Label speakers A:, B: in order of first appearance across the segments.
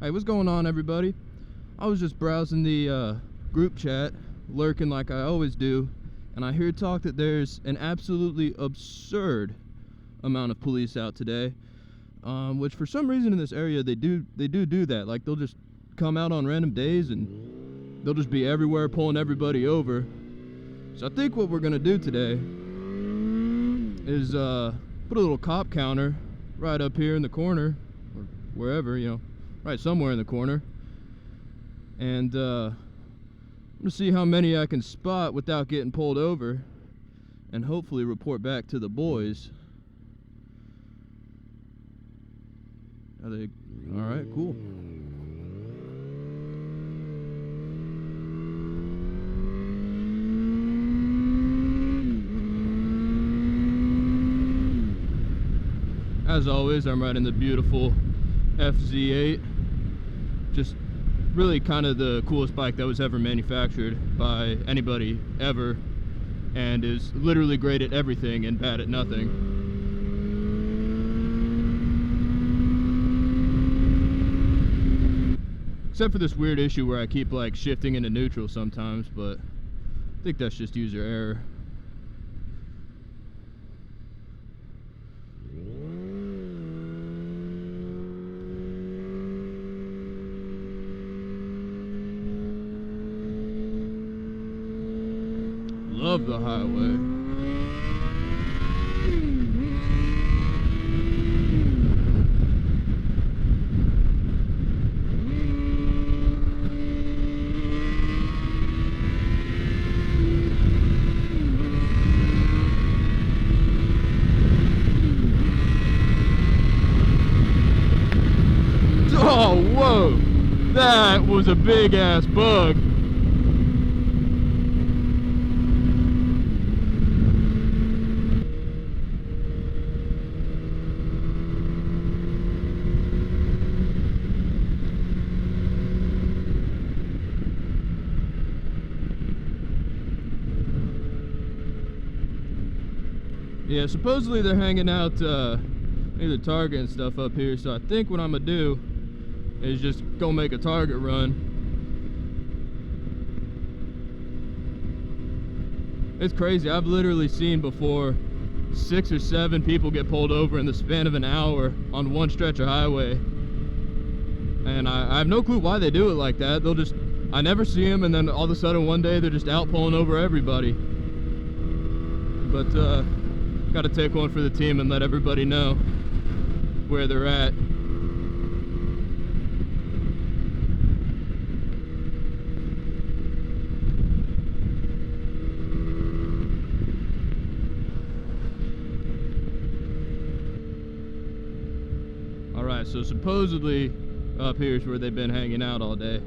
A: Hey, what's going on, everybody? I was just browsing the group chat, lurking like I always do, and I hear talk that there's an absolutely absurd amount of police out today, which for some reason in this area they do that. Like, they'll just come out on random days and they'll just be everywhere pulling everybody over. So I think what we're gonna do today is put a little cop counter right up here in the corner, or wherever, right somewhere in the corner, and I'm gonna see how many I can spot without getting pulled over, and hopefully report back to the boys. Are they all right? Cool. As always, I'm riding the beautiful FZ8. Just really kind of the coolest bike that was ever manufactured by anybody ever, and is literally great at everything and bad at nothing. Except for this weird issue where I keep like shifting into neutral sometimes, but I think that's just user error. Love the highway. Oh, whoa! That was a big ass bug. Yeah, supposedly they're hanging out near the Target and stuff up here, so I think what I'm gonna do is just go make a Target run. It's crazy. I've literally seen before 6 or 7 people get pulled over in the span of an hour on one stretch of highway, and I have no clue why they do it like that. They'll just, I never see them, and then all of a sudden one day they're just out pulling over everybody. But got to take one for the team and let everybody know where they're at. Alright, so supposedly up here is where they've been hanging out all day.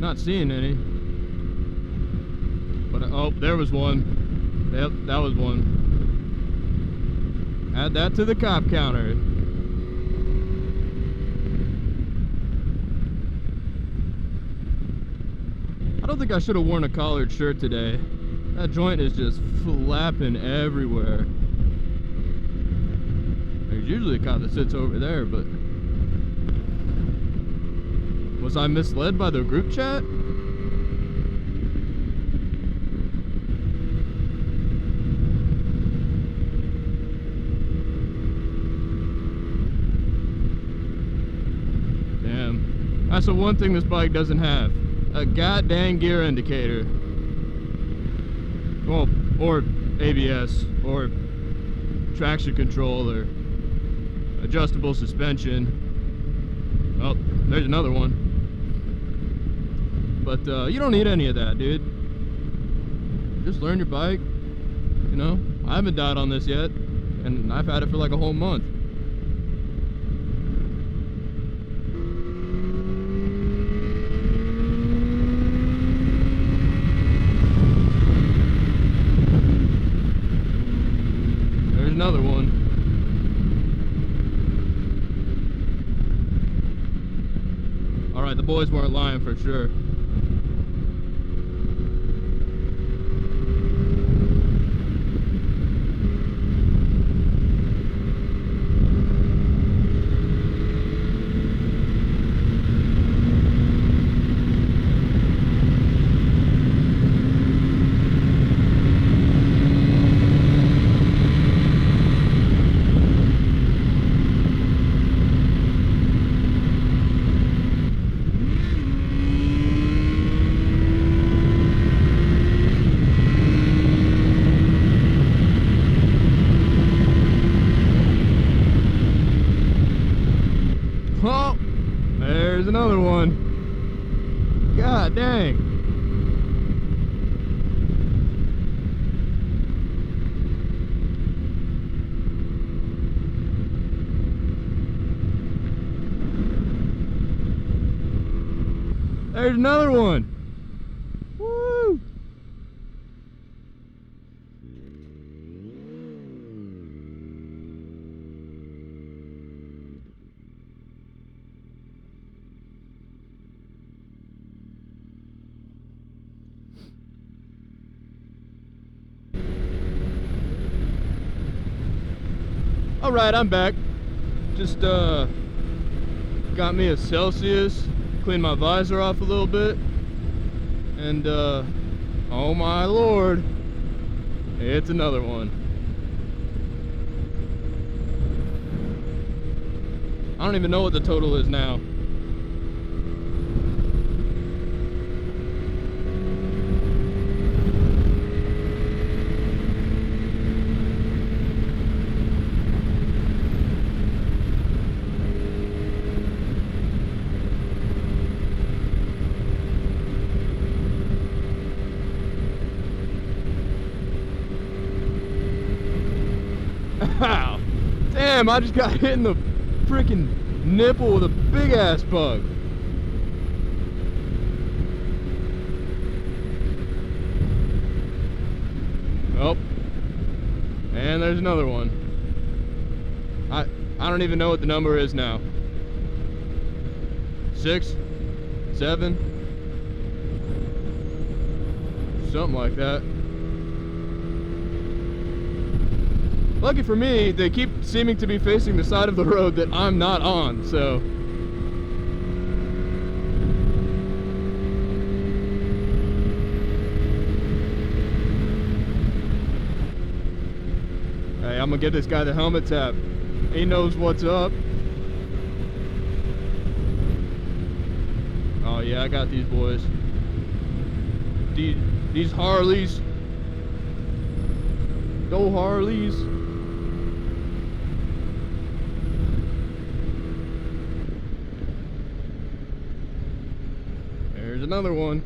A: Not seeing any, but oh, there was one. Yep, that was one. Add that to the cop counter. I don't think I should have worn a collared shirt today. That joint is just flapping everywhere. There's usually a cop that sits over there, but was I misled by the group chat? Damn. That's the one thing this bike doesn't have. A goddamn gear indicator. Well, or ABS, or traction control, or adjustable suspension. Oh, there's another one. But you don't need any of that, dude. Just learn your bike. You know, I haven't died on this yet, and I've had it for like a whole month. There's another one. Alright, the boys weren't lying for sure. Oh, there's another one. God dang. There's another one. Woo. Alright, I'm back. Just got me a Celsius, cleaned my visor off a little bit, and oh my lord, it's another one. I don't even know what the total is now. Wow, damn, I just got hit in the freaking nipple with a big ass bug. Oh, and there's another one. I don't even know what the number is now. 6, 7, something like that. Lucky for me, they keep seeming to be facing the side of the road that I'm not on, so. Hey, I'm gonna get this guy the helmet tap. He knows what's up. Oh yeah, I got these boys. These Harleys. Go Harleys. There's another one.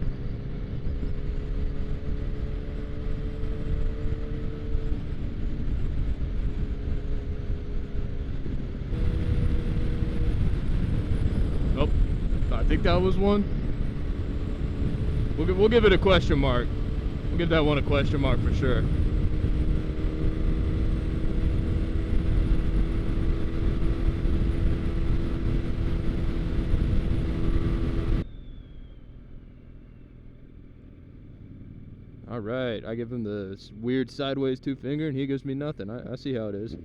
A: Oh, I think that was one. We'll give it a question mark. We'll give that one a question mark for sure. All right, I give him the weird sideways 2 finger and he gives me nothing. I see how it is.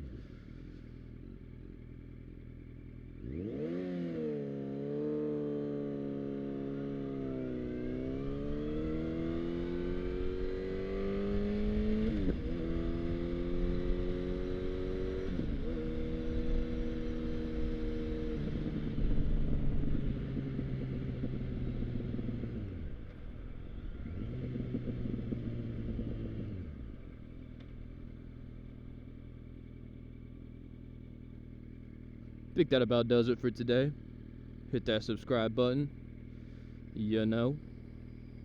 A: I think that about does it for today. Hit that subscribe button. You know.